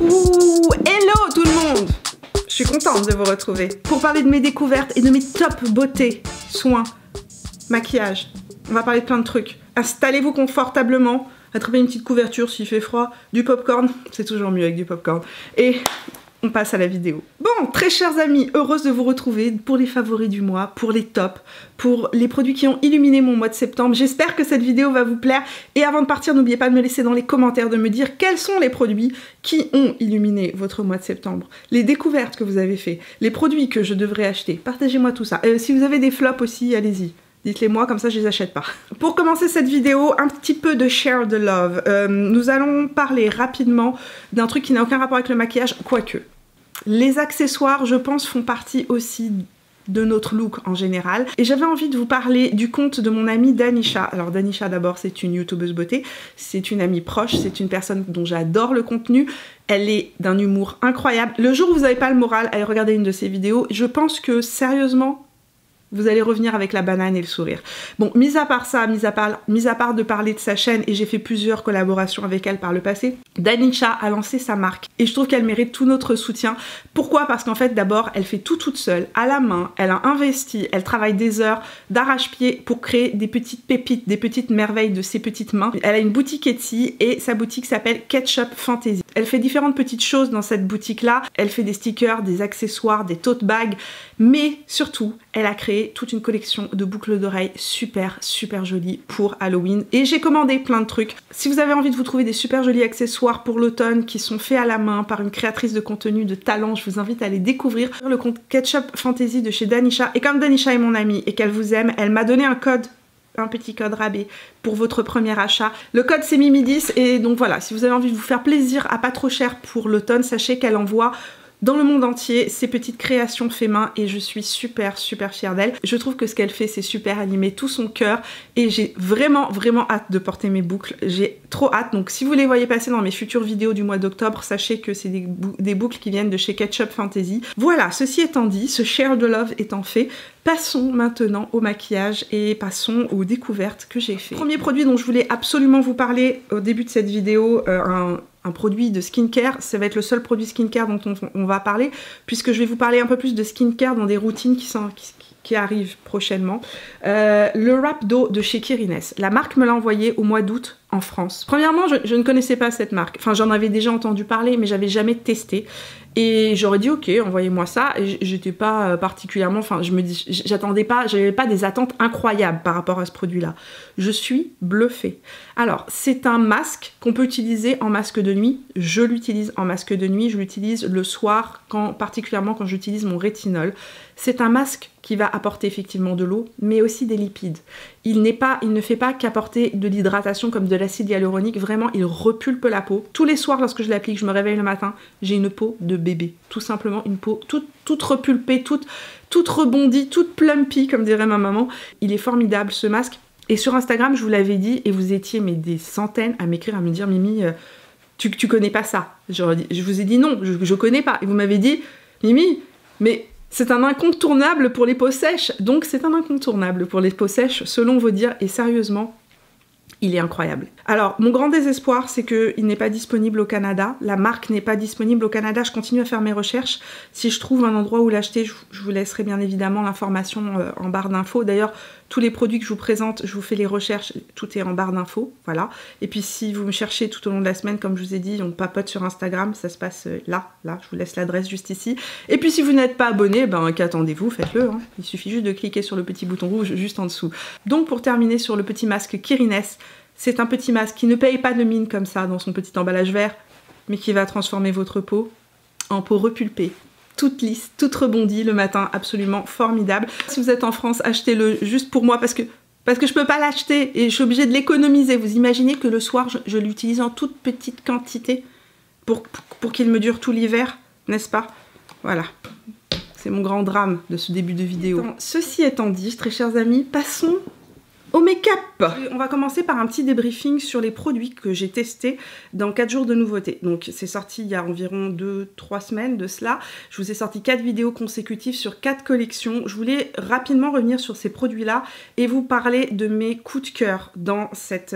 Ouh, hello tout le monde! Je suis contente de vous retrouver pour parler de mes découvertes et de mes top beauté, soins, maquillage. On va parler de plein de trucs. Installez-vous confortablement, attrapez une petite couverture s'il fait froid, du popcorn, c'est toujours mieux avec du popcorn, et on passe à la vidéo. Bon, très chers amis, heureuse de vous retrouver pour les favoris du mois, pour les tops, pour les produits qui ont illuminé mon mois de septembre. J'espère que cette vidéo va vous plaire. Et avant de partir, n'oubliez pas de me laisser dans les commentaires, de me dire quels sont les produits qui ont illuminé votre mois de septembre, les découvertes que vous avez fait, les produits que je devrais acheter. Partagez-moi tout ça. Si vous avez des flops aussi, allez-y. Dites-les moi, comme ça je les achète pas. Pour commencer cette vidéo, un petit peu de share the love. Nous allons parler rapidement d'un truc qui n'a aucun rapport avec le maquillage, quoique. Les accessoires, je pense, font partie aussi de notre look en général. Et j'avais envie de vous parler du compte de mon amie Danisha. Alors Danisha d'abord, c'est une youtubeuse beauté, c'est une amie proche, c'est une personne dont j'adore le contenu. Elle est d'un humour incroyable. Le jour où vous n'avez pas le moral, allez regarder une de ses vidéos. Je pense que sérieusement, vous allez revenir avec la banane et le sourire. Bon, mis à part ça, mis à part de parler de sa chaîne, et j'ai fait plusieurs collaborations avec elle par le passé, Danisha a lancé sa marque. Et je trouve qu'elle mérite tout notre soutien. Pourquoi? Parce qu'en fait, d'abord, elle fait tout toute seule, à la main. Elle a investi, elle travaille des heures d'arrache-pied pour créer des petites pépites, des petites merveilles de ses petites mains. Elle a une boutique Etsy et sa boutique s'appelle Ketchup Fantasy. Elle fait différentes petites choses dans cette boutique-là. Elle fait des stickers, des accessoires, des tote bags, mais surtout, elle a créé toute une collection de boucles d'oreilles super jolies pour Halloween. Et j'ai commandé plein de trucs. Si vous avez envie de vous trouver des super jolis accessoires pour l'automne qui sont faits à la main par une créatrice de contenu de talent, je vous invite à les découvrir sur le compte Ketchup Fantasy de chez Danisha. Et comme Danisha est mon amie et qu'elle vous aime, elle m'a donné un code, un petit code rabais pour votre premier achat. Le code c'est Mimi10 et donc voilà, si vous avez envie de vous faire plaisir à pas trop cher pour l'automne, sachez qu'elle envoie dans le monde entier ses petites créations fait main et je suis super fière d'elle. Je trouve que ce qu'elle fait c'est super, elle y met tout son cœur et j'ai vraiment hâte de porter mes boucles. J'ai trop hâte, donc si vous les voyez passer dans mes futures vidéos du mois d'octobre, sachez que c'est des boucles qui viennent de chez Ketchup Fantasy. Voilà, ceci étant dit, ce share de love étant fait, passons maintenant au maquillage et passons aux découvertes que j'ai fait. Premier produit dont je voulais absolument vous parler au début de cette vidéo, un produit de skincare, ça va être le seul produit skincare dont on va parler, puisque je vais vous parler un peu plus de skincare dans des routines qui arrivent prochainement. Le wrap d'eau de chez Kirines. La marque me l'a envoyé au mois d'août en France. Premièrement, je ne connaissais pas cette marque. Enfin, j'en avais déjà entendu parler, mais j'avais jamais testé. Et j'aurais dit ok, envoyez-moi ça. J'étais pas particulièrement, enfin j'attendais pas, j'avais pas des attentes incroyables par rapport à ce produit-là. Je suis bluffée. Alors c'est un masque qu'on peut utiliser en masque de nuit. Je l'utilise en masque de nuit, je l'utilise le soir, particulièrement quand j'utilise mon rétinol. C'est un masque qui va apporter effectivement de l'eau, mais aussi des lipides. Il ne fait pas qu'apporter de l'hydratation comme de l'acide hyaluronique, vraiment il repulpe la peau. Tous les soirs lorsque je l'applique, je me réveille le matin, j'ai une peau de bébé. Tout simplement une peau toute repulpée, toute rebondie, toute plumpy comme dirait ma maman. Il est formidable ce masque. Et sur Instagram, je vous l'avais dit, et vous étiez mais des centaines à m'écrire, à me dire Mimi, tu connais pas ça. Je vous ai dit non, je connais pas. Et vous m'avez dit Mimi, mais c'est un incontournable pour les peaux sèches, donc c'est un incontournable pour les peaux sèches selon vos dires, et sérieusement, il est incroyable. Alors, mon grand désespoir, c'est qu'il n'est pas disponible au Canada. La marque n'est pas disponible au Canada. Je continue à faire mes recherches. Si je trouve un endroit où l'acheter, je vous laisserai bien évidemment l'information en barre d'infos. D'ailleurs, tous les produits que je vous présente, je vous fais les recherches. Tout est en barre d'infos, voilà. Et puis, si vous me cherchez tout au long de la semaine, comme je vous ai dit, on papote sur Instagram. Ça se passe là. Je vous laisse l'adresse juste ici. Et puis, si vous n'êtes pas abonné, ben, qu'attendez-vous? Faites-le. Hein. Il suffit juste de cliquer sur le petit bouton rouge juste en dessous. Donc, pour terminer sur le petit masque Kirines, c'est un petit masque qui ne paye pas de mine comme ça dans son petit emballage vert, mais qui va transformer votre peau en peau repulpée, toute lisse, toute rebondie le matin, absolument formidable. Si vous êtes en France, achetez-le juste pour moi parce que je peux pas l'acheter et je suis obligée de l'économiser. Vous imaginez que le soir, je l'utilise en toute petite quantité pour qu'il me dure tout l'hiver, n'est-ce pas? Voilà. C'est mon grand drame de ce début de vidéo. Ceci étant dit, très chers amis, passons au make-up. On va commencer par un petit débriefing sur les produits que j'ai testés dans 4 jours de nouveautés. Donc c'est sorti il y a environ 2-3 semaines de cela. Je vous ai sorti 4 vidéos consécutives sur 4 collections. Je voulais rapidement revenir sur ces produits-là et vous parler de mes coups de cœur dans cette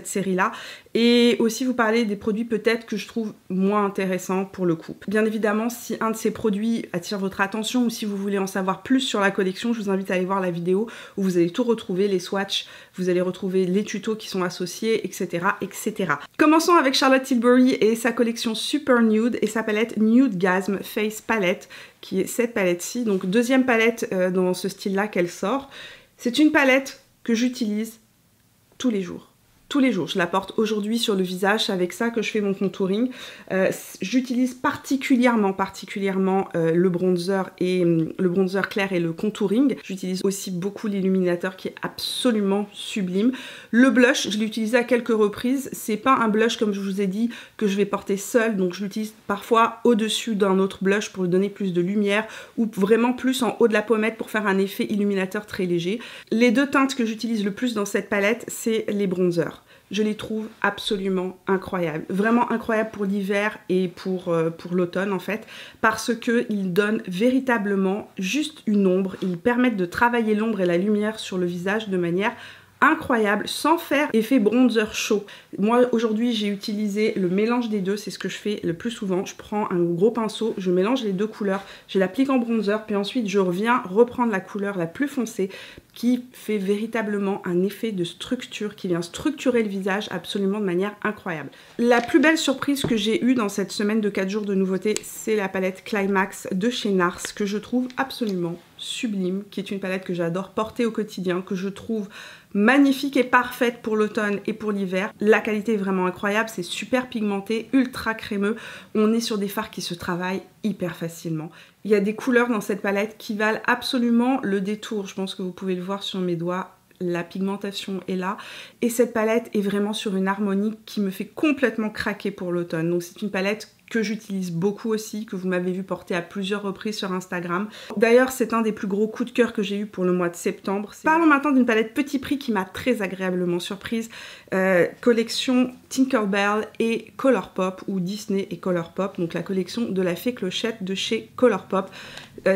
série-là. et aussi vous parler des produits peut-être que je trouve moins intéressants pour le coup. Bien évidemment, si un de ces produits attire votre attention ou si vous voulez en savoir plus sur la collection, je vous invite à aller voir la vidéo où vous allez tout retrouver, les swatchs, vous allez retrouver les tutos qui sont associés, etc. etc. Commençons avec Charlotte Tilbury et sa collection Super Nude et sa palette Nude Gasm Face Palette, qui est cette palette-ci, donc deuxième palette dans ce style-là qu'elle sort. C'est une palette que j'utilise tous les jours. Tous les jours, je la porte aujourd'hui sur le visage, c'est avec ça que je fais mon contouring. J'utilise particulièrement le bronzer clair et le contouring. J'utilise aussi beaucoup l'illuminateur qui est absolument sublime. Le blush, je l'ai utilisé à quelques reprises. C'est pas un blush comme je vous ai dit que je vais porter seul, donc je l'utilise parfois au-dessus d'un autre blush pour lui donner plus de lumière ou vraiment plus en haut de la pommette pour faire un effet illuminateur très léger. Les deux teintes que j'utilise le plus dans cette palette, c'est les bronzers. Je les trouve absolument incroyables. Vraiment incroyables pour l'hiver et pour l'automne en fait, parce qu'ils donnent véritablement juste une ombre. Ils permettent de travailler l'ombre et la lumière sur le visage de manière incroyable, sans faire effet bronzer chaud. Moi aujourd'hui j'ai utilisé le mélange des deux, c'est ce que je fais le plus souvent. Je prends un gros pinceau, je mélange les deux couleurs, je l'applique en bronzer, puis ensuite je reviens reprendre la couleur la plus foncée qui fait véritablement un effet de structure, qui vient structurer le visage absolument de manière incroyable. La plus belle surprise que j'ai eue dans cette semaine de 4 jours de nouveautés, c'est la palette Climax de chez NARS, que je trouve absolument sublime, qui est une palette que j'adore porter au quotidien, que je trouve magnifique et parfaite pour l'automne et pour l'hiver. La qualité est vraiment incroyable, c'est super pigmenté, ultra crémeux. On est sur des fards qui se travaillent hyper facilement. Il y a des couleurs dans cette palette qui valent absolument le détour. Je pense que vous pouvez le voir sur mes doigts. La pigmentation est là et cette palette est vraiment sur une harmonie qui me fait complètement craquer pour l'automne. Donc c'est une palette que j'utilise beaucoup aussi, que vous m'avez vu porter à plusieurs reprises sur Instagram. D'ailleurs, c'est un des plus gros coups de cœur que j'ai eu pour le mois de septembre. Parlons maintenant d'une palette petit prix qui m'a très agréablement surprise. Collection Tinkerbell et Colourpop, ou Disney et Colourpop, donc la collection de la Fée Clochette de chez Colourpop.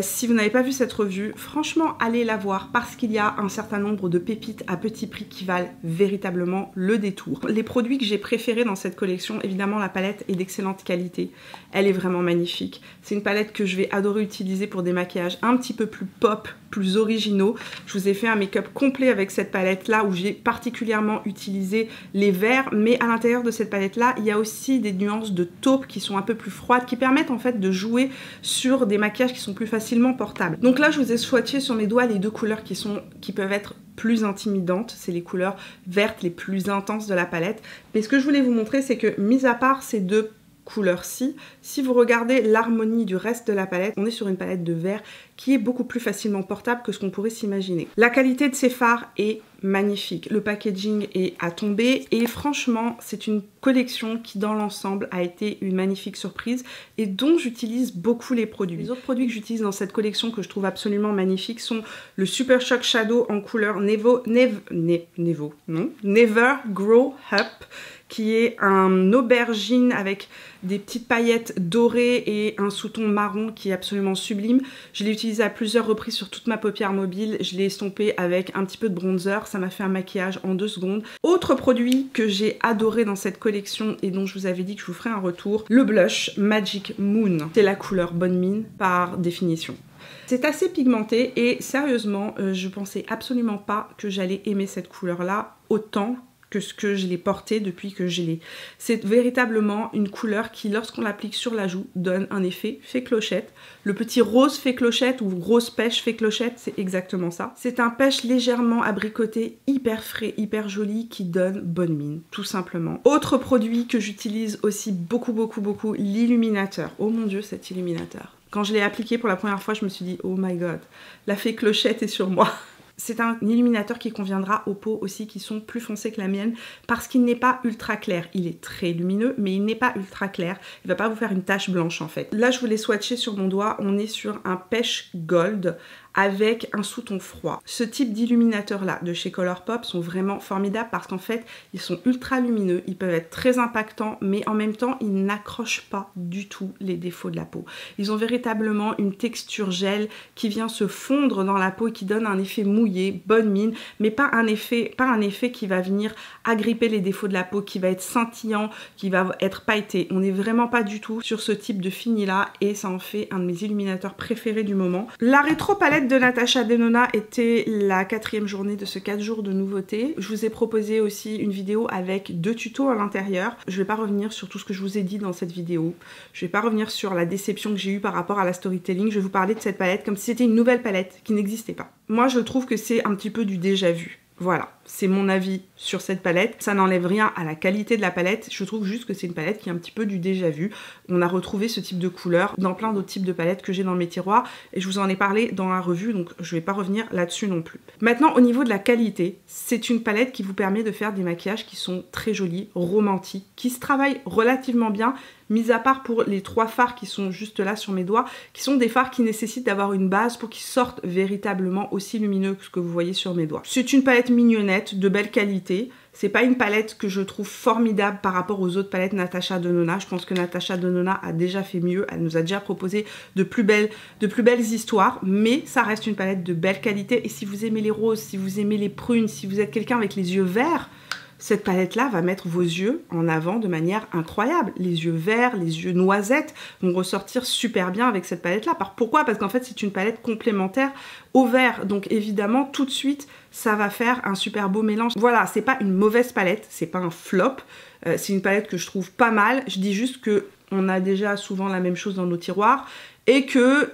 Si vous n'avez pas vu cette revue, franchement, allez la voir parce qu'il y a un certain nombre de pépites à petit prix qui valent véritablement le détour. Les produits que j'ai préférés dans cette collection, évidemment, la palette est d'excellente qualité. Elle est vraiment magnifique. C'est une palette que je vais adorer utiliser pour des maquillages un petit peu plus pop, plus originaux. Je vous ai fait un make-up complet avec cette palette-là où j'ai particulièrement utilisé les verts, mais à l'intérieur de cette palette-là, il y a aussi des nuances de taupe qui sont un peu plus froides, qui permettent en fait de jouer sur des maquillages qui sont plus facilement portables. Donc là, je vous ai swatché sur mes doigts les deux couleurs qui peuvent être plus intimidantes. C'est les couleurs vertes les plus intenses de la palette. Mais ce que je voulais vous montrer, c'est que mis à part ces deux couleurs-ci, si vous regardez l'harmonie du reste de la palette, on est sur une palette de vert qui est beaucoup plus facilement portable que ce qu'on pourrait s'imaginer. La qualité de ces fards est magnifique, le packaging est à tomber et franchement c'est une collection qui dans l'ensemble a été une magnifique surprise et dont j'utilise beaucoup les produits. Les autres produits que j'utilise dans cette collection que je trouve absolument magnifiques sont le Super Shock Shadow en couleur Never Grow Up, qui est un aubergine avec des petites paillettes dorées et un sous-ton marron qui est absolument sublime. Je l'ai utilisé à plusieurs reprises sur toute ma paupière mobile. Je l'ai estompé avec un petit peu de bronzer. Ça m'a fait un maquillage en 2 secondes. Autre produit que j'ai adoré dans cette collection et dont je vous avais dit que je vous ferai un retour, le blush Magic Moon. C'est la couleur bonne mine par définition. C'est assez pigmenté et sérieusement, je pensais absolument pas que j'allais aimer cette couleur-là autant que ce que je l'ai porté depuis que je l'ai. C'est véritablement une couleur qui, lorsqu'on l'applique sur la joue, donne un effet fée clochette. Le petit rose fée clochette ou rose pêche fée clochette, c'est exactement ça. C'est un pêche légèrement abricoté, hyper frais, hyper joli, qui donne bonne mine, tout simplement. Autre produit que j'utilise aussi beaucoup, l'illuminateur. Oh mon dieu, cet illuminateur. Quand je l'ai appliqué pour la première fois, je me suis dit, oh my god, la fée clochette est sur moi. C'est un illuminateur qui conviendra aux peaux aussi qui sont plus foncées que la mienne parce qu'il n'est pas ultra clair. Il est très lumineux mais il n'est pas ultra clair. Il ne va pas vous faire une tache blanche en fait. Là je vous l'ai swatché sur mon doigt. On est sur un pêche gold avec un sous-ton froid. Ce type d'illuminateur là de chez Colourpop sont vraiment formidables parce qu'en fait ils sont ultra lumineux, ils peuvent être très impactants mais en même temps ils n'accrochent pas du tout les défauts de la peau. Ils ont véritablement une texture gel qui vient se fondre dans la peau et qui donne un effet mouillé, bonne mine, mais pas un effet qui va venir agripper les défauts de la peau, qui va être scintillant, qui va être pailleté. On n'est vraiment pas du tout sur ce type de fini là et ça en fait un de mes illuminateurs préférés du moment. La rétro palette de Natasha Denona était la 4e journée de ce 4 jours de nouveautés. Je vous ai proposé aussi une vidéo avec 2 tutos à l'intérieur. Je vais pas revenir sur tout ce que je vous ai dit dans cette vidéo. Je vais pas revenir sur la déception que j'ai eue par rapport à la storytelling. Je vais vous parler de cette palette comme si c'était une nouvelle palette qui n'existait pas. Moi je trouve que c'est un petit peu du déjà vu. Voilà, c'est mon avis sur cette palette. Ça n'enlève rien à la qualité de la palette. Je trouve juste que c'est une palette qui est un petit peu du déjà vu. On a retrouvé ce type de couleur dans plein d'autres types de palettes que j'ai dans mes tiroirs. Et je vous en ai parlé dans la revue, donc je vais pas revenir là-dessus non plus. Maintenant, au niveau de la qualité, c'est une palette qui vous permet de faire des maquillages qui sont très jolis, romantiques, qui se travaillent relativement bien, mis à part pour les 3 fards qui sont juste là sur mes doigts, qui sont des fards qui nécessitent d'avoir une base pour qu'ils sortent véritablement aussi lumineux que ce que vous voyez sur mes doigts. C'est une palette mignonnette, de belle qualité. C'est pas une palette que je trouve formidable par rapport aux autres palettes Natasha Denona. Je pense que Natasha Denona a déjà fait mieux. Elle nous a déjà proposé de plus belles histoires. Mais ça reste une palette de belle qualité. Et si vous aimez les roses, si vous aimez les prunes, si vous êtes quelqu'un avec les yeux verts, cette palette-là va mettre vos yeux en avant de manière incroyable. Les yeux verts, les yeux noisettes vont ressortir super bien avec cette palette-là. Pourquoi? Parce qu'en fait, c'est une palette complémentaire au vert. Donc évidemment, tout de suite, ça va faire un super beau mélange. Voilà, c'est pas une mauvaise palette, c'est pas un flop. C'est une palette que je trouve pas mal. Je dis juste que on a déjà souvent la même chose dans nos tiroirs et que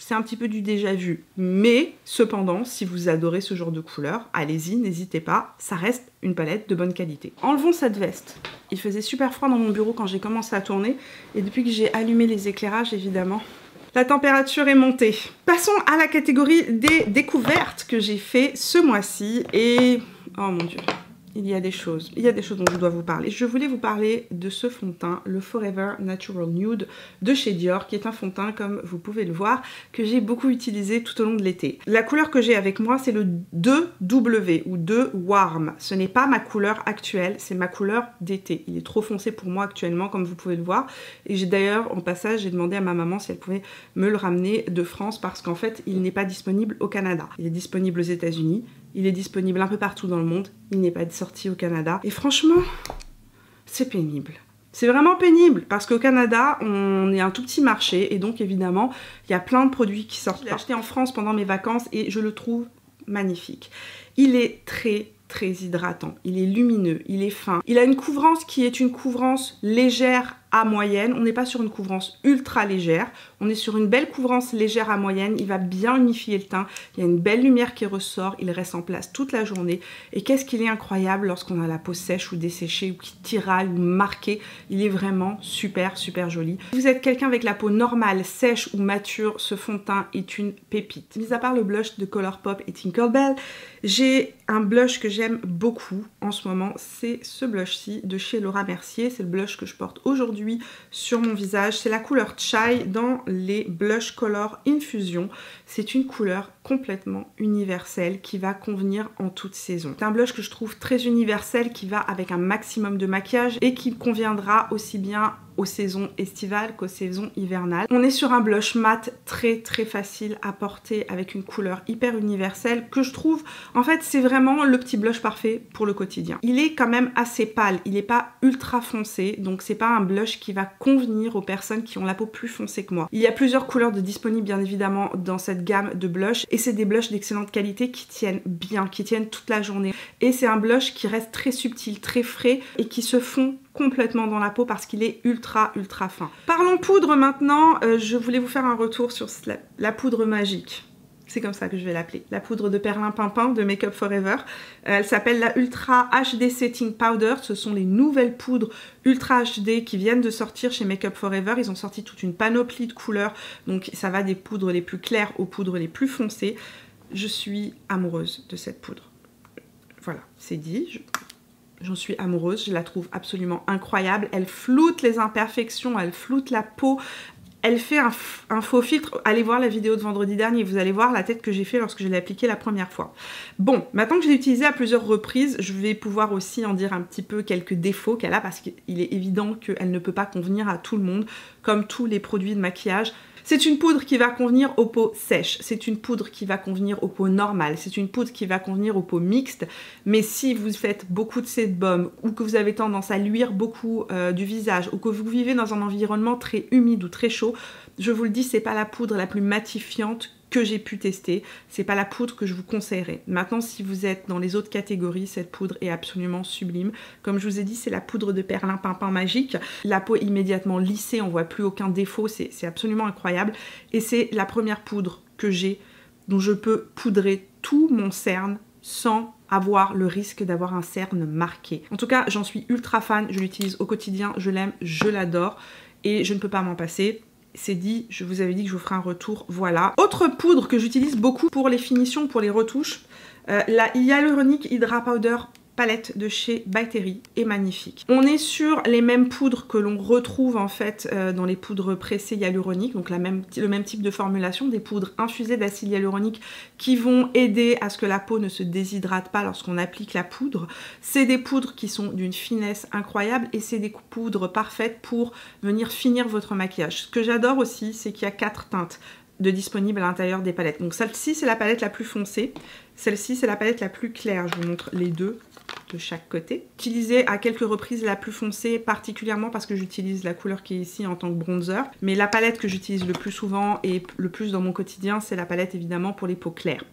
c'est un petit peu du déjà vu, mais cependant, si vous adorez ce genre de couleur, allez-y, n'hésitez pas, ça reste une palette de bonne qualité. Enlevons cette veste. Il faisait super froid dans mon bureau quand j'ai commencé à tourner, et depuis que j'ai allumé les éclairages, évidemment, la température est montée. Passons à la catégorie des découvertes que j'ai fait ce mois-ci, et... oh mon dieu, il y a des choses dont je dois vous parler. Je voulais vous parler de ce fond de teint, le Forever Natural Nude de chez Dior, qui est un fond de teint, comme vous pouvez le voir, que j'ai beaucoup utilisé tout au long de l'été. La couleur que j'ai avec moi, c'est le 2W ou 2 Warm. Ce n'est pas ma couleur actuelle, c'est ma couleur d'été. Il est trop foncé pour moi actuellement, comme vous pouvez le voir. Et j'ai d'ailleurs, en passage, j'ai demandé à ma maman si elle pouvait me le ramener de France, parce qu'en fait, il n'est pas disponible au Canada. Il est disponible aux États-Unis. Il est disponible un peu partout dans le monde, il n'est pas sorti au Canada. Et franchement, c'est pénible. C'est vraiment pénible parce qu'au Canada, on est un tout petit marché et donc évidemment, il y a plein de produits qui sortent. Je l'ai acheté en France pendant mes vacances et je le trouve magnifique. Il est très hydratant, il est lumineux, il est fin. Il a une couvrance qui est une couvrance légère à moyenne. On n'est pas sur une couvrance ultra légère, on est sur une belle couvrance légère à moyenne. Il va bien unifier le teint, il y a une belle lumière qui ressort, il reste en place toute la journée. Et qu'est-ce qu'il est incroyable lorsqu'on a la peau sèche ou desséchée ou qui tiraille ou marquée. Il est vraiment super joli. Si vous êtes quelqu'un avec la peau normale, sèche ou mature, ce fond de teint est une pépite. Mis à part le blush de Colourpop et Tinkerbell, j'ai un blush que j'aime beaucoup en ce moment, c'est ce blush-ci de chez Laura Mercier. C'est le blush que je porte aujourd'hui sur mon visage. C'est la couleur Chai dans les Blush Color Infusion. C'est une couleur complètement universelle qui va convenir en toute saison. C'est un blush que je trouve très universel, qui va avec un maximum de maquillage et qui conviendra aussi bien aux saisons estivales qu'aux saisons hivernales. On est sur un blush mat très facile à porter avec une couleur hyper universelle que je trouve, en fait, c'est vraiment le petit blush parfait pour le quotidien. Il est quand même assez pâle, il n'est pas ultra foncé, donc c'est pas un blush qui va convenir aux personnes qui ont la peau plus foncée que moi. Il y a plusieurs couleurs de disponibles bien évidemment dans cette gamme de blush et c'est des blushs d'excellente qualité qui tiennent bien, qui tiennent toute la journée. Et c'est un blush qui reste très subtil, très frais et qui se fond complètement dans la peau parce qu'il est ultra fin. Parlons poudre maintenant. Je voulais vous faire un retour sur la poudre magique. C'est comme ça que je vais l'appeler. La poudre de perlimpinpin de Make Up For Ever. Elle s'appelle la Ultra HD Setting Powder. Ce sont les nouvelles poudres Ultra HD qui viennent de sortir chez Make Up For Ever. Ils ont sorti toute une panoplie de couleurs. Donc ça va des poudres les plus claires aux poudres les plus foncées. Je suis amoureuse de cette poudre. Voilà, c'est dit. J'en suis amoureuse, je la trouve absolument incroyable. Elle floute les imperfections, elle floute la peau. Elle fait un faux filtre. Allez voir la vidéo de vendredi dernier, vous allez voir la tête que j'ai fait lorsque je l'ai appliquée la première fois. Bon, maintenant que je l'ai utilisée à plusieurs reprises, je vais pouvoir aussi en dire un petit peu quelques défauts qu'elle a parce qu'il est évident qu'elle ne peut pas convenir à tout le monde, comme tous les produits de maquillage. C'est une poudre qui va convenir aux peaux sèches, c'est une poudre qui va convenir aux peaux normales, c'est une poudre qui va convenir aux peaux mixtes, mais si vous faites beaucoup de sébum ou que vous avez tendance à luire beaucoup du visage ou que vous vivez dans un environnement très humide ou très chaud, je vous le dis, c'est pas la poudre la plus matifiante que j'ai pu tester, c'est pas la poudre que je vous conseillerais. Maintenant, si vous êtes dans les autres catégories, cette poudre est absolument sublime. Comme je vous ai dit, c'est la poudre de perlimpinpin magique. La peau est immédiatement lissée, on voit plus aucun défaut, c'est absolument incroyable. Et c'est la première poudre que j'ai, dont je peux poudrer tout mon cerne sans avoir le risque d'avoir un cerne marqué. En tout cas, j'en suis ultra fan, je l'utilise au quotidien, je l'aime, je l'adore et je ne peux pas m'en passer. C'est dit, je vous avais dit que je vous ferai un retour, voilà. Autre poudre que j'utilise beaucoup pour les finitions, pour les retouches, la Hyaluronic Hydra Powder palette de chez By Terry est magnifique. On est sur les mêmes poudres que l'on retrouve en fait dans les poudres pressées hyaluroniques, donc le même type de formulation, des poudres infusées d'acide hyaluronique qui vont aider à ce que la peau ne se déshydrate pas lorsqu'on applique la poudre. C'est des poudres qui sont d'une finesse incroyable et c'est des poudres parfaites pour venir finir votre maquillage. Ce que j'adore aussi, c'est qu'il y a 4 teintes de disponibles à l'intérieur des palettes. Donc celle-ci c'est la palette la plus foncée, celle-ci c'est la palette la plus claire. Je vous montre les deux de chaque côté. Utilisée à quelques reprises la plus foncée, particulièrement parce que j'utilise la couleur qui est ici en tant que bronzer. Mais la palette que j'utilise le plus souvent et le plus dans mon quotidien, c'est la palette évidemment pour les peaux claires.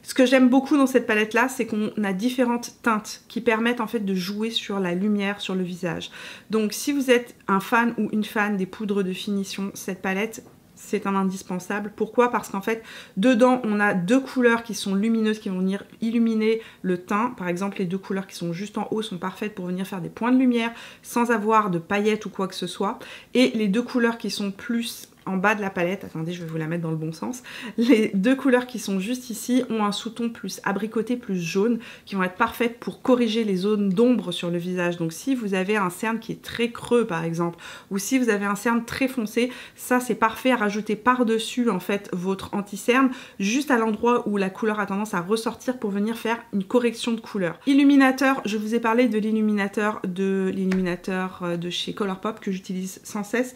Ce que j'aime beaucoup dans cette palette là, c'est qu'on a différentes teintes qui permettent en fait de jouer sur la lumière sur le visage. Donc si vous êtes un fan ou une fan des poudres de finition, cette palette c'est un indispensable. Pourquoi? Parce qu'en fait, dedans, on a 2 couleurs qui sont lumineuses, qui vont venir illuminer le teint. Par exemple, les 2 couleurs qui sont juste en haut sont parfaites pour venir faire des points de lumière sans avoir de paillettes ou quoi que ce soit. Et les 2 couleurs qui sont plus en bas de la palette, attendez, je vais vous la mettre dans le bon sens. Les 2 couleurs qui sont juste ici ont un sous-ton plus abricoté, plus jaune, qui vont être parfaites pour corriger les zones d'ombre sur le visage. Donc si vous avez un cerne qui est très creux par exemple, ou si vous avez un cerne très foncé, ça c'est parfait à rajouter par-dessus en fait votre anti-cerne, juste à l'endroit où la couleur a tendance à ressortir pour venir faire une correction de couleur. Illuminateur, je vous ai parlé de l'illuminateur de chez Colourpop que j'utilise sans cesse.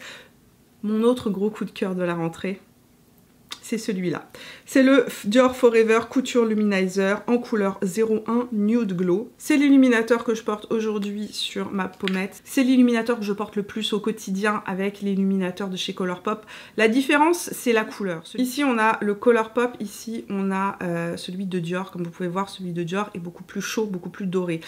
Mon autre gros coup de cœur de la rentrée, c'est celui-là. C'est le Dior Forever Couture Luminizer en couleur 01 Nude Glow. C'est l'illuminateur que je porte aujourd'hui sur ma pommette. C'est l'illuminateur que je porte le plus au quotidien avec l'illuminateur de chez Colourpop. La différence, c'est la couleur. Ici, on a le Colourpop. Ici, on a celui de Dior. Comme vous pouvez voir, celui de Dior est beaucoup plus chaud, beaucoup plus doré.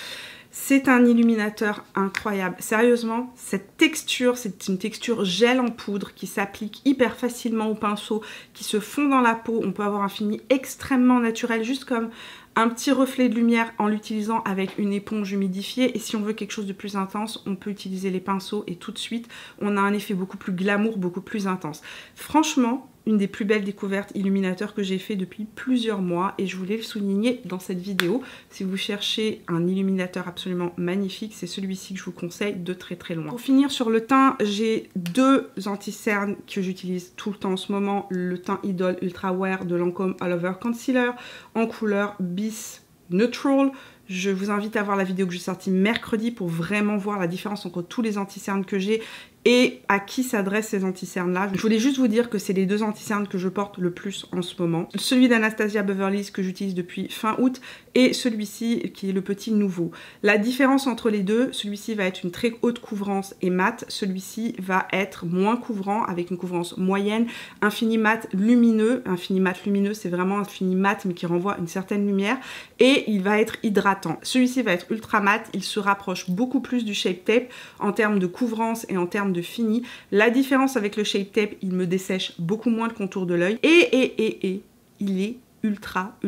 C'est un illuminateur incroyable. Sérieusement, cette texture, c'est une texture gel en poudre qui s'applique hyper facilement au pinceau, qui se fond dans la peau. On peut avoir un fini extrêmement naturel, juste comme un petit reflet de lumière en l'utilisant avec une éponge humidifiée. Et si on veut quelque chose de plus intense, on peut utiliser les pinceaux et tout de suite, on a un effet beaucoup plus glamour, beaucoup plus intense. Franchement, une des plus belles découvertes illuminateurs que j'ai fait depuis plusieurs mois et je voulais le souligner dans cette vidéo. Si vous cherchez un illuminateur absolument magnifique, c'est celui-ci que je vous conseille de très très loin. Pour finir sur le teint, j'ai 2 anti-cernes que j'utilise tout le temps en ce moment. Le teint Idol Ultra Wear de Lancôme All Over Concealer en couleur Bis Neutral. Je vous invite à voir la vidéo que j'ai sortie mercredi pour vraiment voir la différence entre tous les anti-cernes que j'ai et à qui s'adressent ces anti-cernes là. Je voulais juste vous dire que c'est les 2 anti-cernes que je porte le plus en ce moment. Celui d'Anastasia Beverly Hills que j'utilise depuis fin août et celui-ci qui est le petit nouveau. La différence entre les deux, celui-ci va être une très haute couvrance et mat, celui-ci va être moins couvrant avec une couvrance moyenne, un fini mat lumineux. Un fini mat lumineux, c'est vraiment un fini mat mais qui renvoie une certaine lumière et il va être hydratant. Celui-ci va être ultra mat, il se rapproche beaucoup plus du Shape Tape en termes de couvrance et en termes de fini. La différence avec le Shape Tape, il me dessèche beaucoup moins le contour de l'œil et il est ultra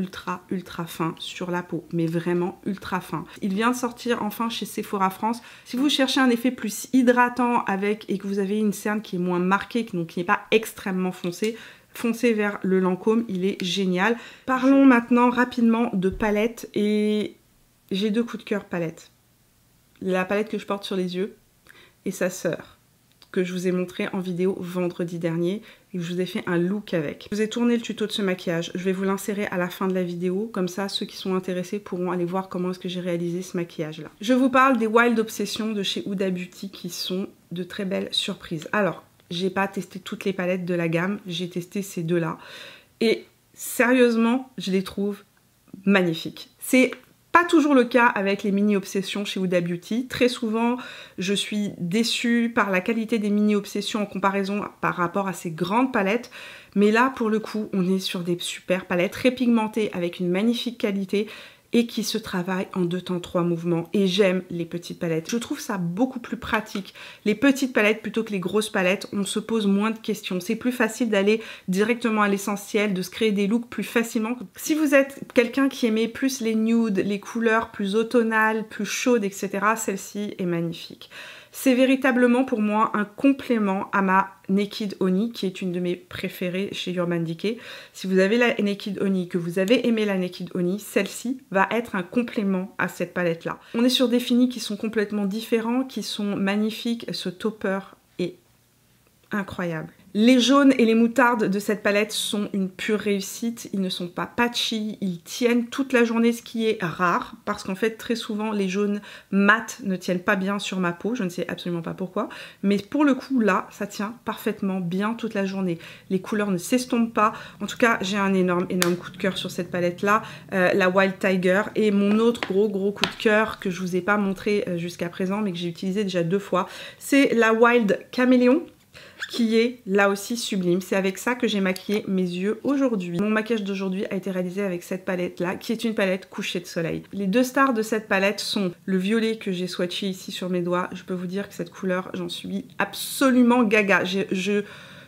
fin sur la peau, mais vraiment ultra fin. Il vient de sortir enfin chez Sephora France. Si vous cherchez un effet plus hydratant et que vous avez une cerne qui est moins marquée, donc qui n'est pas extrêmement foncée, foncez vers le Lancôme, il est génial. Parlons maintenant rapidement de palettes et j'ai 2 coups de cœur palettes. La palette que je porte sur les yeux et sa sœur. que je vous ai montré en vidéo vendredi dernier et que je vous ai fait un look avec. Je vous ai tourné le tuto de ce maquillage, je vais vous l'insérer à la fin de la vidéo, comme ça ceux qui sont intéressés pourront aller voir comment est-ce que j'ai réalisé ce maquillage là. Je vous parle des Wild Obsessions de chez Huda Beauty qui sont de très belles surprises. Alors, j'ai pas testé toutes les palettes de la gamme, j'ai testé ces deux là et sérieusement, je les trouve magnifiques. C'est pas toujours le cas avec les mini obsessions chez Huda Beauty. Très souvent, je suis déçue par la qualité des mini obsessions en comparaison par rapport à ces grandes palettes. Mais là, pour le coup, on est sur des super palettes très pigmentées avec une magnifique qualité et qui se travaillent en 2 temps 3 mouvements. Et j'aime les petites palettes. Je trouve ça beaucoup plus pratique. Les petites palettes plutôt que les grosses palettes, on se pose moins de questions. C'est plus facile d'aller directement à l'essentiel, de se créer des looks plus facilement. Si vous êtes quelqu'un qui aimait plus les nudes, les couleurs plus automnales, plus chaudes, etc., celle-ci est magnifique. C'est véritablement pour moi un complément à ma Naked Honey, qui est une de mes préférées chez Urban Decay. Si vous avez la Naked Honey, que vous avez aimé la Naked Honey, celle-ci va être un complément à cette palette-là. On est sur des finis qui sont complètement différents, qui sont magnifiques. Ce topper est incroyable. Les jaunes et les moutardes de cette palette sont une pure réussite, ils ne sont pas patchy, ils tiennent toute la journée, ce qui est rare, parce qu'en fait très souvent les jaunes mat ne tiennent pas bien sur ma peau, je ne sais absolument pas pourquoi, mais pour le coup là, ça tient parfaitement bien toute la journée. Les couleurs ne s'estompent pas, en tout cas j'ai un énorme coup de cœur sur cette palette là, la Wild Tiger, et mon autre gros coup de cœur que je vous ai pas montré jusqu'à présent, mais que j'ai utilisé déjà 2 fois, c'est la Wild Caméléon, qui est là aussi sublime. C'est avec ça que j'ai maquillé mes yeux aujourd'hui. Mon maquillage d'aujourd'hui a été réalisé avec cette palette là, qui est une palette coucher de soleil. Les 2 stars de cette palette sont le violet que j'ai swatché ici sur mes doigts. Je peux vous dire que cette couleur, j'en suis absolument gaga.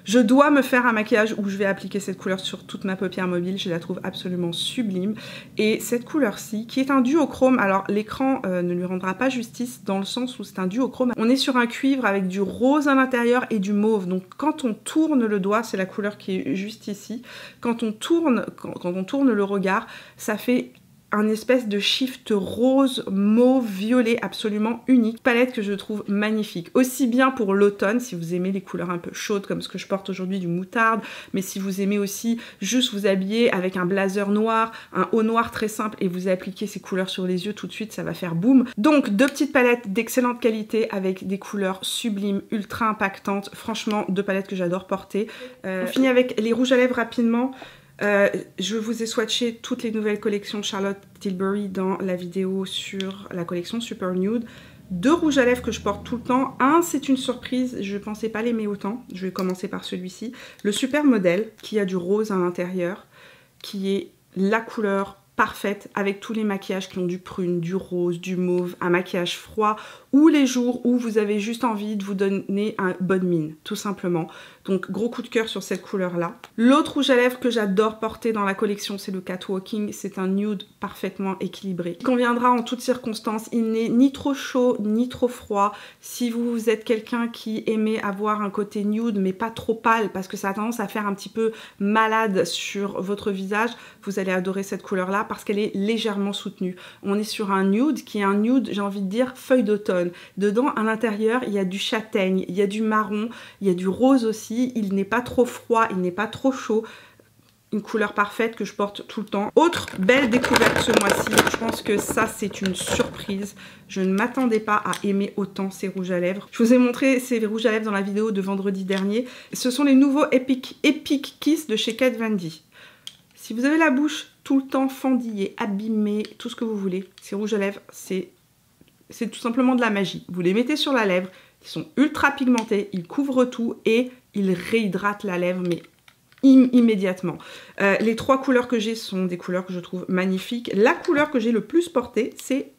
Je dois me faire un maquillage où je vais appliquer cette couleur sur toute ma paupière mobile. Je la trouve absolument sublime. Et cette couleur-ci, qui est un duochrome, alors l'écran ne lui rendra pas justice dans le sens où c'est un duochrome. On est sur un cuivre avec du rose à l'intérieur et du mauve. Donc quand on tourne le doigt, c'est la couleur qui est juste ici. Quand on tourne le regard, ça fait un espèce de shift rose, mauve, violet absolument unique. Palette que je trouve magnifique. Aussi bien pour l'automne, si vous aimez les couleurs un peu chaudes comme ce que je porte aujourd'hui, du moutarde, mais si vous aimez aussi juste vous habiller avec un blazer noir, un haut noir très simple et vous appliquez ces couleurs sur les yeux tout de suite, ça va faire boum. Donc 2 petites palettes d'excellente qualité avec des couleurs sublimes, ultra impactantes. Franchement, 2 palettes que j'adore porter. On finit avec les rouges à lèvres rapidement. Je vous ai swatché toutes les nouvelles collections de Charlotte Tilbury dans la vidéo sur la collection Super Nude. 2 rouges à lèvres que je porte tout le temps. Un, c'est une surprise, je pensais pas l'aimer autant. Je vais commencer par celui-ci. Le Super Model, qui a du rose à l'intérieur, qui est la couleur parfaite avec tous les maquillages qui ont du prune, du rose, du mauve, un maquillage froid ou les jours où vous avez juste envie de vous donner une bonne mine, tout simplement. Donc gros coup de cœur sur cette couleur là. L'autre rouge à lèvres que j'adore porter dans la collection, c'est le Catwalking. C'est un nude parfaitement équilibré. Il conviendra en toutes circonstances. Il n'est ni trop chaud ni trop froid. Si vous êtes quelqu'un qui aimait avoir un côté nude mais pas trop pâle parce que ça a tendance à faire un petit peu malade sur votre visage, vous allez adorer cette couleur là parce qu'elle est légèrement soutenue. On est sur un nude qui est un nude, j'ai envie de dire, feuille d'automne. Dedans, à l'intérieur, il y a du châtaigne, il y a du marron, il y a du rose aussi. Il n'est pas trop froid, il n'est pas trop chaud. Une couleur parfaite que je porte tout le temps. Autre belle découverte ce mois-ci, je pense que ça c'est une surprise. Je ne m'attendais pas à aimer autant ces rouges à lèvres. Je vous ai montré ces rouges à lèvres dans la vidéo de vendredi dernier. Ce sont les nouveaux Epic Kiss de chez Kat Von D. Si vous avez la bouche tout le temps fendillée, abîmée, tout ce que vous voulez, ces rouges à lèvres, c'est tout simplement de la magie. Vous les mettez sur la lèvre, ils sont ultra pigmentés, ils couvrent tout et ils réhydratent la lèvre, mais immédiatement. Les 3 couleurs que j'ai sont des couleurs que je trouve magnifiques. La couleur que j'ai le plus portée, c'est,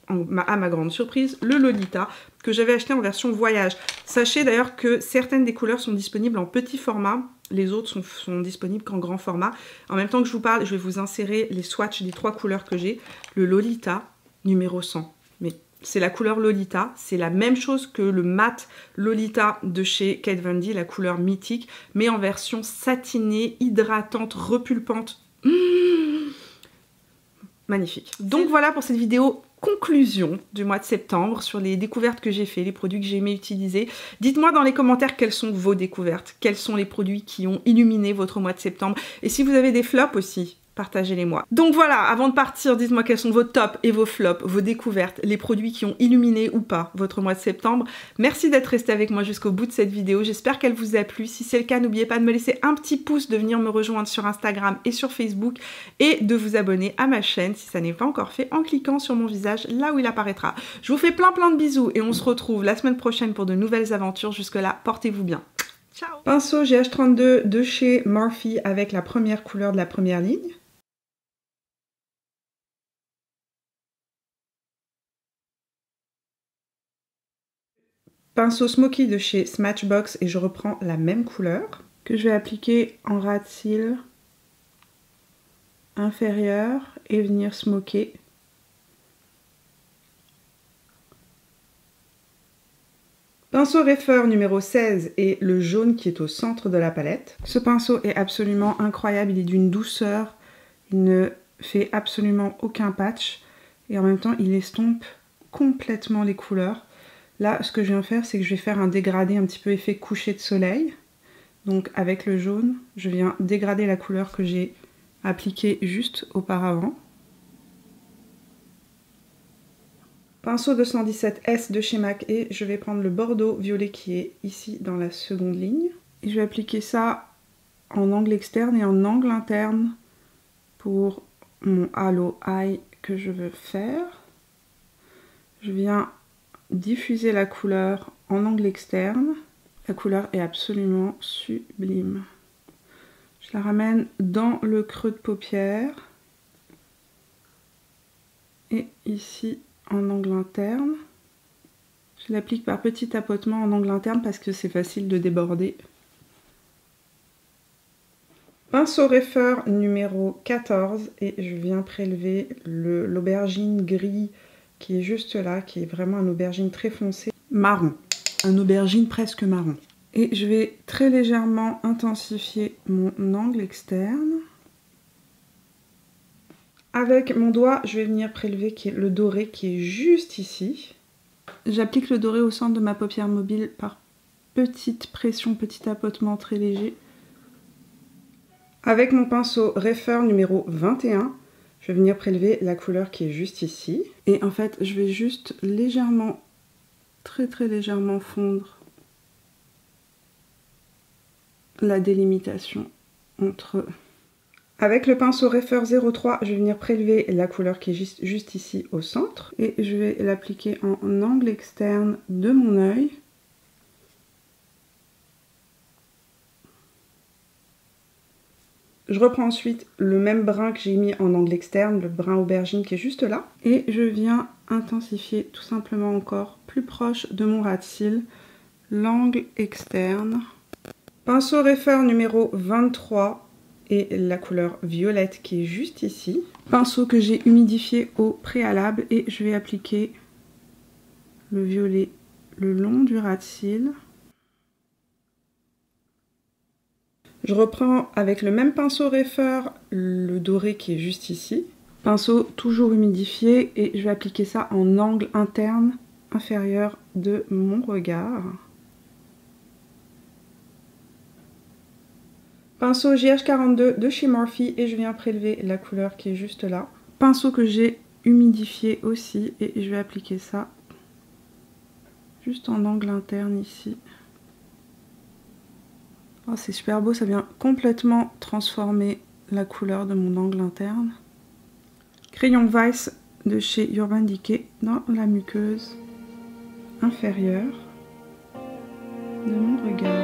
à ma grande surprise, le Lolita, que j'avais acheté en version voyage. Sachez d'ailleurs que certaines des couleurs sont disponibles en petit format, les autres sont disponibles qu'en grand format. En même temps que je vous parle, je vais vous insérer les swatchs des 3 couleurs que j'ai. Le Lolita, numéro 100. Mais c'est la couleur Lolita, c'est la même chose que le mat Lolita de chez Kat Von D, la couleur mythique, mais en version satinée, hydratante, repulpante. Magnifique. Donc voilà pour cette vidéo conclusion du mois de septembre sur les découvertes que j'ai fait, les produits que j'ai aimé utiliser. Dites-moi dans les commentaires quelles sont vos découvertes, quels sont les produits qui ont illuminé votre mois de septembre et si vous avez des flops aussi. Partagez-les-moi. Donc voilà, avant de partir, dites-moi quels sont vos tops et vos flops, vos découvertes, les produits qui ont illuminé ou pas votre mois de septembre. Merci d'être resté avec moi jusqu'au bout de cette vidéo. J'espère qu'elle vous a plu. Si c'est le cas, n'oubliez pas de me laisser un petit pouce, de venir me rejoindre sur Instagram et sur Facebook et de vous abonner à ma chaîne si ça n'est pas encore fait en cliquant sur mon visage là où il apparaîtra. Je vous fais plein de bisous et on se retrouve la semaine prochaine pour de nouvelles aventures. Jusque-là, portez-vous bien. Ciao. Pinceau GH32 de chez Morphe avec la première couleur de la première ligne. Pinceau Smoky de chez Smashbox et je reprends la même couleur que je vais appliquer en ras de cils inférieur et venir smoker. Pinceau Reifer numéro 16 et le jaune qui est au centre de la palette. Ce pinceau est absolument incroyable, il est d'une douceur, il ne fait absolument aucun patch et en même temps il estompe complètement les couleurs. Là, ce que je viens faire, c'est que je vais faire un dégradé un petit peu effet coucher de soleil. Donc avec le jaune, je viens dégrader la couleur que j'ai appliquée juste auparavant. Pinceau 217S de chez MAC et je vais prendre le bordeaux violet qui est ici dans la seconde ligne. Et je vais appliquer ça en angle externe et en angle interne pour mon halo eye que je veux faire. Je viens diffuser la couleur en angle externe. La couleur est absolument sublime. Je la ramène dans le creux de paupière et ici en angle interne. Je l'applique par petits tapotements en angle interne parce que c'est facile de déborder. Pinceau Reifer numéro 14 et je viens prélever l'aubergine gris qui est juste là, qui est vraiment un aubergine très foncé, marron, un aubergine presque marron. Et je vais très légèrement intensifier mon angle externe. Avec mon doigt, je vais venir prélever le doré qui est juste ici. J'applique le doré au centre de ma paupière mobile par petite pression, petit tapotement très léger. Avec mon pinceau Reifer numéro 21, je vais venir prélever la couleur qui est juste ici. Et en fait, je vais juste légèrement, très légèrement fondre la délimitation entre... Avec le pinceau Reifer 03, je vais venir prélever la couleur qui est juste ici au centre. Et je vais l'appliquer en angle externe de mon œil. Je reprends ensuite le même brun que j'ai mis en angle externe, le brun aubergine qui est juste là. Et je viens intensifier tout simplement encore plus proche de mon ras de cils, l'angle externe. Pinceau Reifer numéro 23 et la couleur violette qui est juste ici. Pinceau que j'ai humidifié au préalable et je vais appliquer le violet le long du ras de cils. Je reprends avec le même pinceau Reifer le doré qui est juste ici. Pinceau toujours humidifié et je vais appliquer ça en angle interne inférieur de mon regard. Pinceau GH42 de chez Morphe et je viens prélever la couleur qui est juste là. Pinceau que j'ai humidifié aussi et je vais appliquer ça juste en angle interne ici. Oh, c'est super beau, ça vient complètement transformer la couleur de mon angle interne. Crayon Vice de chez Urban Decay dans la muqueuse inférieure de mon regard.